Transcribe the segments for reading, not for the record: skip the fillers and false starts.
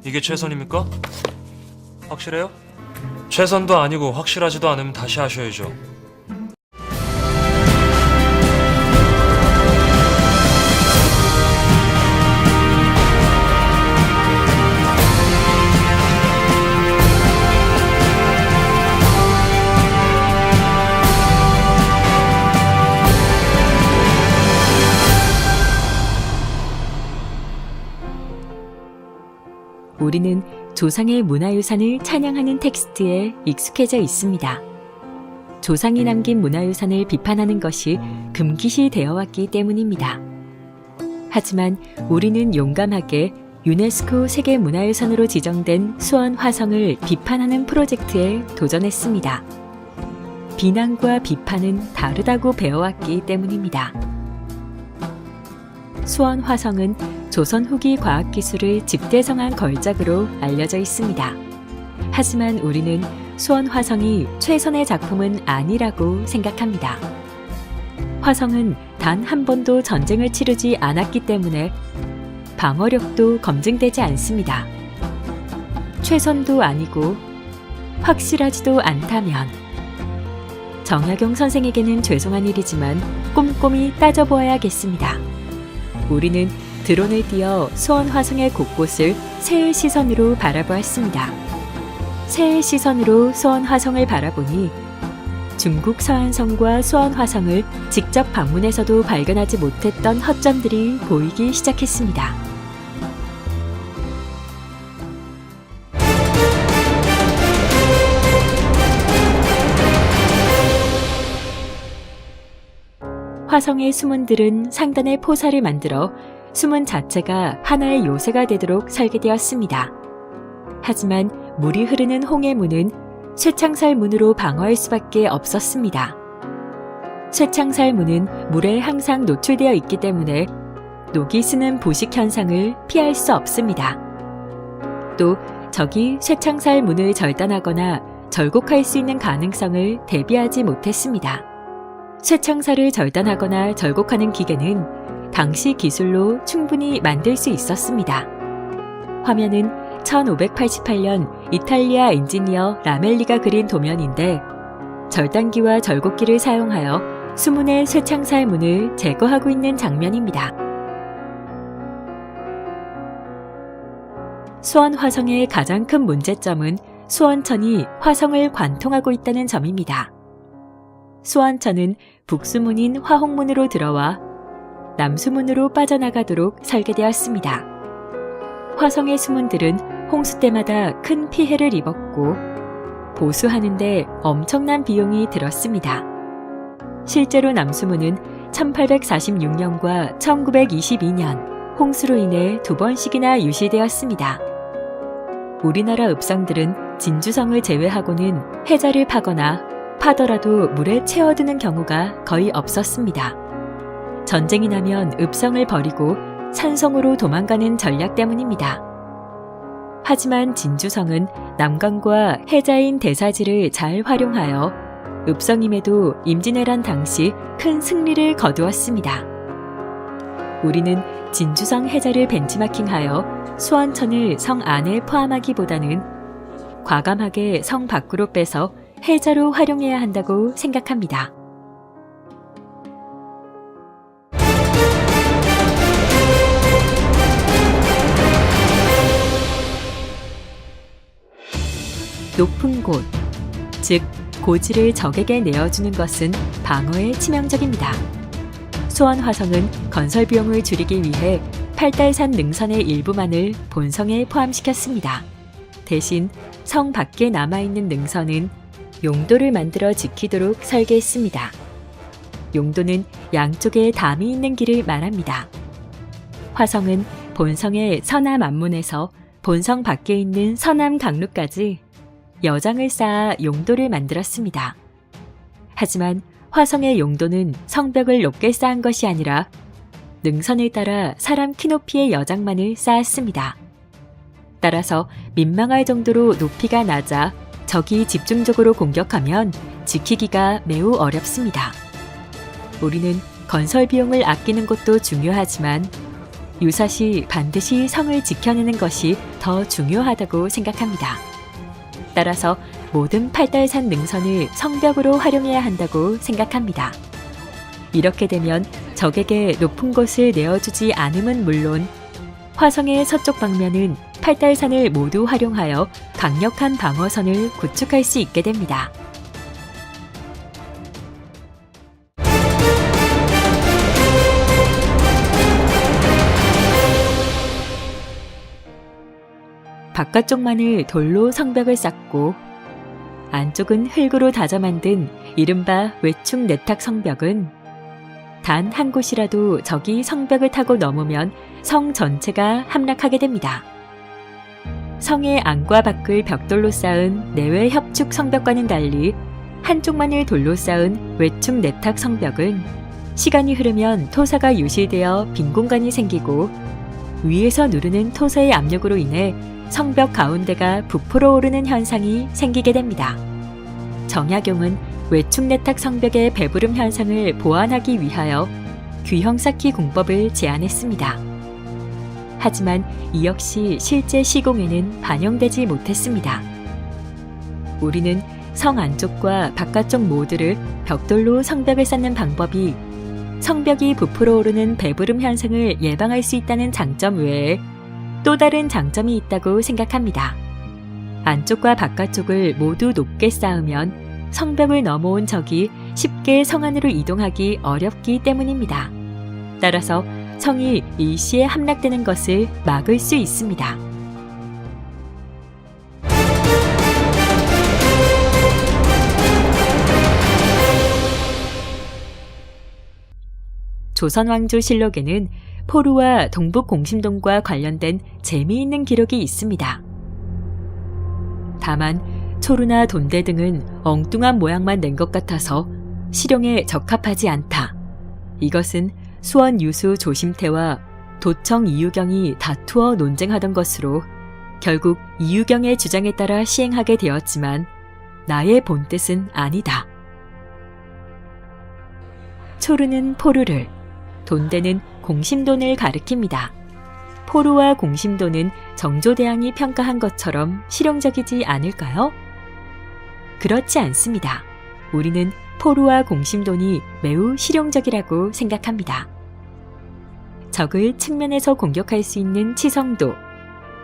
이게 최선입니까? 확실해요? 최선도 아니고 확실하지도 않으면 다시 하셔야죠. 우리는 조상의 문화유산을 찬양하는 텍스트에 익숙해져 있습니다. 조상이 남긴 문화유산을 비판하는 것이 금기시 되어 왔기 때문입니다. 하지만 우리는 용감하게 유네스코 세계문화유산으로 지정된 수원 화성을 비판하는 프로젝트에 도전했습니다. 비난과 비판은 다르다고 배워왔기 때문입니다. 수원 화성은 조선 후기 과학기술을 집대성한 걸작으로 알려져 있습니다. 하지만 우리는 수원 화성이 최선의 작품은 아니라고 생각합니다. 화성은 단 한 번도 전쟁을 치르지 않았기 때문에 방어력도 검증되지 않습니다. 최선도 아니고 확실하지도 않다면 정약용 선생에게는 죄송한 일이지만 꼼꼼히 따져보아야겠습니다. 우리는 드론을 띄어 수원 화성의 곳곳을 새의 시선으로 바라보았습니다. 새의 시선으로 수원 화성을 바라보니 중국 서안성과 수원 화성을 직접 방문해서도 발견하지 못했던 허점들이 보이기 시작했습니다. 화성의 수문들은 상단에 포사를 만들어 수문 자체가 하나의 요새가 되도록 설계되었습니다. 하지만 물이 흐르는 홍해문은 쇠창살 문으로 방어할 수밖에 없었습니다. 쇠창살 문은 물에 항상 노출되어 있기 때문에 녹이 스는 부식 현상을 피할 수 없습니다. 또 적이 쇠창살 문을 절단하거나 절곡할 수 있는 가능성을 대비하지 못했습니다. 쇠창살을 절단하거나 절곡하는 기계는 당시 기술로 충분히 만들 수 있었습니다. 화면은 1588년 이탈리아 엔지니어 라멜리가 그린 도면인데 절단기와 절곡기를 사용하여 수문의 쇠창살 문을 제거하고 있는 장면입니다. 수원 화성의 가장 큰 문제점은 수원천이 화성을 관통하고 있다는 점입니다. 수원천은 북수문인 화홍문으로 들어와 남수문으로 빠져나가도록 설계되었습니다. 화성의 수문들은 홍수 때마다 큰 피해를 입었고 보수하는데 엄청난 비용이 들었습니다. 실제로 남수문은 1846년과 1922년 홍수로 인해 2번씩이나 유실되었습니다. 우리나라 읍성들은 진주성을 제외하고는 해자를 파거나 파더라도 물에 채워드는 경우가 거의 없었습니다. 전쟁이 나면 읍성을 버리고 산성으로 도망가는 전략 때문입니다. 하지만 진주성은 남강과 해자인 대사지를 잘 활용하여 읍성임에도 임진왜란 당시 큰 승리를 거두었습니다. 우리는 진주성 해자를 벤치마킹하여 수원천을 성 안에 포함하기보다는 과감하게 성 밖으로 빼서 해자로 활용해야 한다고 생각합니다. 높은 곳, 즉 고지를 적에게 내어주는 것은 방어에 치명적입니다. 수원 화성은 건설 비용을 줄이기 위해 팔달산 능선의 일부만을 본성에 포함시켰습니다. 대신 성 밖에 남아있는 능선은 용도를 만들어 지키도록 설계했습니다. 용도는 양쪽에 담이 있는 길을 말합니다. 화성은 본성의 서남 앞문에서 본성 밖에 있는 서남 강루까지 여장을 쌓아 용도를 만들었습니다. 하지만 화성의 용도는 성벽을 높게 쌓은 것이 아니라 능선을 따라 사람 키높이의 여장만을 쌓았습니다. 따라서 민망할 정도로 높이가 낮아 적이 집중적으로 공격하면 지키기가 매우 어렵습니다. 우리는 건설 비용을 아끼는 것도 중요하지만 유사시 반드시 성을 지켜내는 것이 더 중요하다고 생각합니다. 따라서 모든 팔달산 능선을 성벽으로 활용해야 한다고 생각합니다. 이렇게 되면 적에게 높은 곳을 내어주지 않음은 물론 화성의 서쪽 방면은 팔달산을 모두 활용하여 강력한 방어선을 구축할 수 있게 됩니다. 바깥쪽만을 돌로 성벽을 쌓고 안쪽은 흙으로 다져 만든 이른바 외축 내탁 성벽은 단 한 곳이라도 적이 성벽을 타고 넘으면 성 전체가 함락하게 됩니다. 성의 안과 밖을 벽돌로 쌓은 내외 협축 성벽과는 달리 한쪽만을 돌로 쌓은 외축 내탁 성벽은 시간이 흐르면 토사가 유실되어 빈 공간이 생기고 위에서 누르는 토사의 압력으로 인해 성벽 가운데가 부풀어 오르는 현상이 생기게 됩니다. 정약용은 외축 내탁 성벽의 배부름 현상을 보완하기 위하여 규형 쌓기 공법을 제안했습니다. 하지만 이 역시 실제 시공에는 반영되지 못했습니다. 우리는 성 안쪽과 바깥쪽 모두를 벽돌로 성벽을 쌓는 방법이 성벽이 부풀어 오르는 배부름 현상을 예방할 수 있다는 장점 외에 또 다른 장점이 있다고 생각합니다. 안쪽과 바깥쪽을 모두 높게 쌓으면 성벽을 넘어온 적이 쉽게 성 안으로 이동하기 어렵기 때문입니다. 따라서 성이 일시에 함락되는 것을 막을 수 있습니다. 조선왕조실록에는 포루와 동북공심동과 관련된 재미있는 기록이 있습니다. 다만 초루나 돈대 등은 엉뚱한 모양만 낸 것 같아서 실용에 적합하지 않다. 이것은 수원 유수 조심태와 도청 이유경이 다투어 논쟁하던 것으로 결국 이유경의 주장에 따라 시행하게 되었지만 나의 본뜻은 아니다. 초루는 포루를, 돈대는 공심돈을 가리킵니다. 포루와 공심돈은 정조대왕이 평가한 것처럼 실용적이지 않을까요? 그렇지 않습니다. 우리는 포루와 공심돈이 매우 실용적이라고 생각합니다. 적을 측면에서 공격할 수 있는 치성도,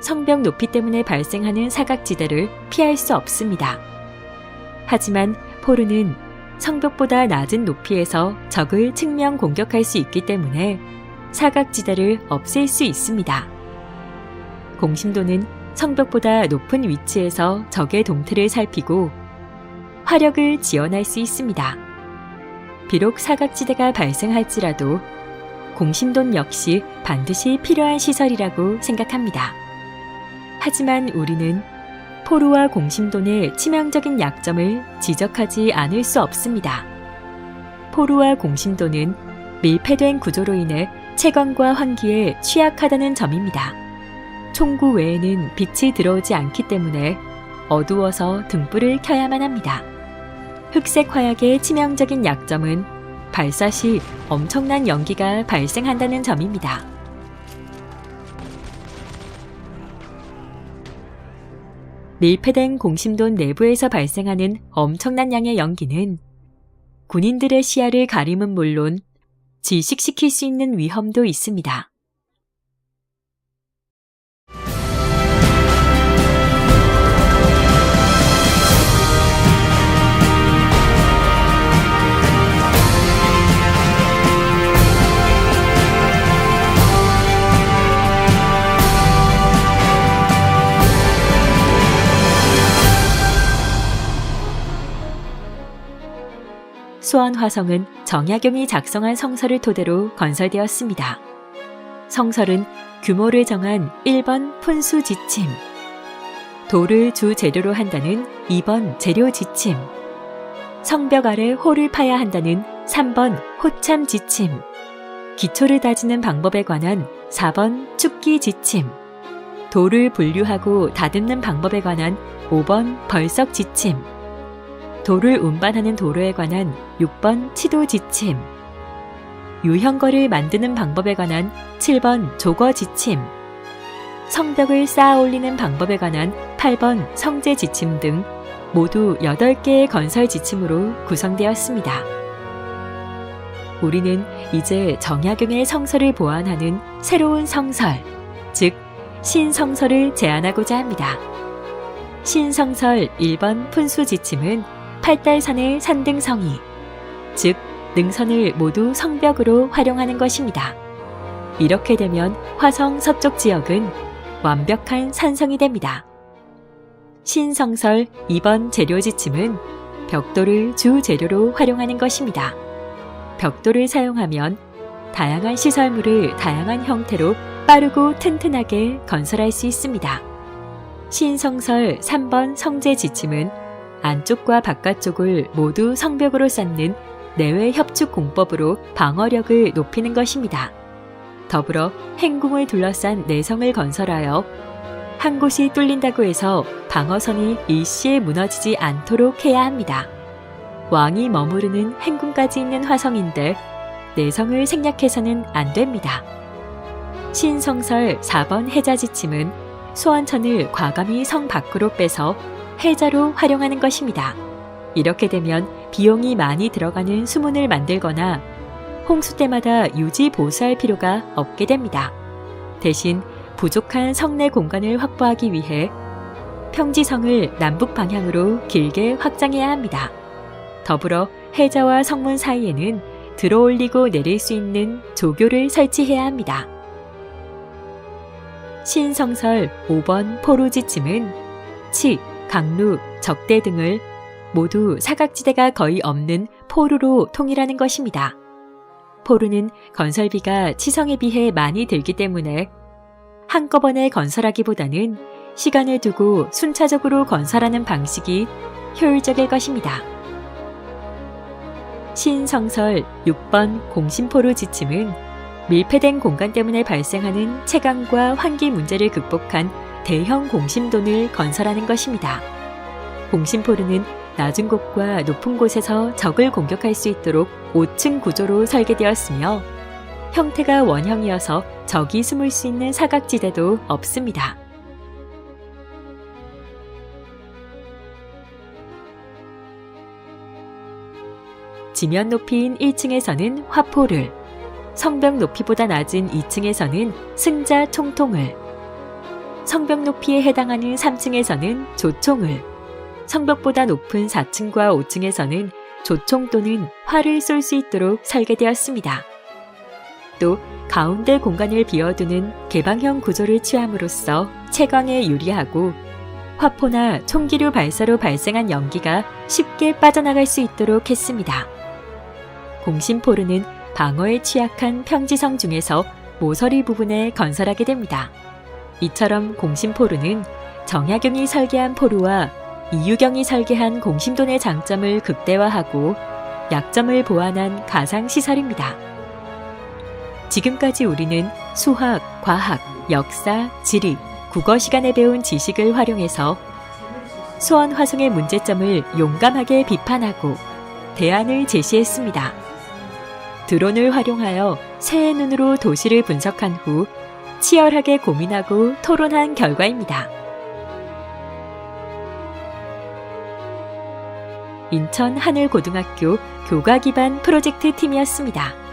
성벽 높이 때문에 발생하는 사각지대를 피할 수 없습니다. 하지만 포루는 성벽보다 낮은 높이에서 적을 측면 공격할 수 있기 때문에 사각지대를 없앨 수 있습니다. 공심도는 성벽보다 높은 위치에서 적의 동태를 살피고 화력을 지원할 수 있습니다. 비록 사각지대가 발생할지라도 공심돈 역시 반드시 필요한 시설이라고 생각합니다. 하지만 우리는 포루와 공심돈의 치명적인 약점을 지적하지 않을 수 없습니다. 포루와 공심돈은 밀폐된 구조로 인해 채광과 환기에 취약하다는 점입니다. 총구 외에는 빛이 들어오지 않기 때문에 어두워서 등불을 켜야만 합니다. 흑색 화약의 치명적인 약점은 발사 시 엄청난 연기가 발생한다는 점입니다. 밀폐된 공심돈 내부에서 발생하는 엄청난 양의 연기는 군인들의 시야를 가림은 물론 질식시킬 수 있는 위험도 있습니다. 수원 화성은 정약용이 작성한 성설을 토대로 건설되었습니다. 성설은 규모를 정한 1번 푼수 지침, 돌을 주 재료로 한다는 2번 재료 지침, 성벽 아래 홀을 파야 한다는 3번 호참 지침, 기초를 다지는 방법에 관한 4번 축기 지침, 돌을 분류하고 다듬는 방법에 관한 5번 벌석 지침, 돌을 운반하는 도로에 관한 6번 치도 지침, 유형거를 만드는 방법에 관한 7번 조거 지침, 성벽을 쌓아 올리는 방법에 관한 8번 성제 지침 등 모두 8개의 건설 지침으로 구성되었습니다. 우리는 이제 정약용의 성서를 보완하는 새로운 성설, 즉 신성설을 제안하고자 합니다. 신성설 1번 fun수 지침은 8달산의 산등성이, 즉 능선을 모두 성벽으로 활용하는 것입니다. 이렇게 되면 화성 서쪽 지역은 완벽한 산성이 됩니다. 신성설 2번 재료 지침은 벽돌을 주 재료로 활용하는 것입니다. 벽돌을 사용하면 다양한 시설물을 다양한 형태로 빠르고 튼튼하게 건설할 수 있습니다. 신성설 3번 성제 지침은 안쪽과 바깥쪽을 모두 성벽으로 쌓는 내외 협축 공법으로 방어력을 높이는 것입니다. 더불어 행궁을 둘러싼 내성을 건설하여 한 곳이 뚫린다고 해서 방어선이 일시에 무너지지 않도록 해야 합니다. 왕이 머무르는 행궁까지 있는 화성인데 내성을 생략해서는 안 됩니다. 신성설 4번 해자 지침은 소원천을 과감히 성 밖으로 빼서 해자로 활용하는 것입니다. 이렇게 되면 비용이 많이 들어가는 수문을 만들거나 홍수 때마다 유지 보수할 필요가 없게 됩니다. 대신 부족한 성내 공간을 확보하기 위해 평지성을 남북 방향으로 길게 확장해야 합니다. 더불어 해자와 성문 사이에는 들어올리고 내릴 수 있는 조교를 설치해야 합니다. 신성설 5번 포루 지침은 치, 강루, 적대 등을 모두 사각지대가 거의 없는 포루로 통일하는 것입니다. 포루는 건설비가 치성에 비해 많이 들기 때문에 한꺼번에 건설하기보다는 시간을 두고 순차적으로 건설하는 방식이 효율적일 것입니다. 신성설 6번 공심포루 지침은 밀폐된 공간 때문에 발생하는 채광과 환기 문제를 극복한 대형 공심돈을 건설하는 것입니다. 공심포루는 낮은 곳과 높은 곳에서 적을 공격할 수 있도록 5층 구조로 설계되었으며 형태가 원형이어서 적이 숨을 수 있는 사각지대도 없습니다. 지면 높이인 1층에서는 화포를, 성벽 높이보다 낮은 2층에서는 승자 총통을, 성벽 높이에 해당하는 3층에서는 조총을, 성벽보다 높은 4층과 5층에서는 조총 또는 활을 쏠 수 있도록 설계되었습니다. 또 가운데 공간을 비워두는 개방형 구조를 취함으로써 채광에 유리하고 화포나 총기류 발사로 발생한 연기가 쉽게 빠져나갈 수 있도록 했습니다. 공심포루는 방어에 취약한 평지성 중에서 모서리 부분에 건설하게 됩니다. 이처럼 공심포루는 정약용이 설계한 포루와 이유경이 설계한 공심돈의 장점을 극대화하고 약점을 보완한 가상시설입니다. 지금까지 우리는 수학, 과학, 역사, 지리, 국어 시간에 배운 지식을 활용해서 수원 화성의 문제점을 용감하게 비판하고 대안을 제시했습니다. 드론을 활용하여 새의 눈으로 도시를 분석한 후 치열하게 고민하고 토론한 결과입니다. 인천 하늘고등학교 교과 기반 프로젝트 팀이었습니다.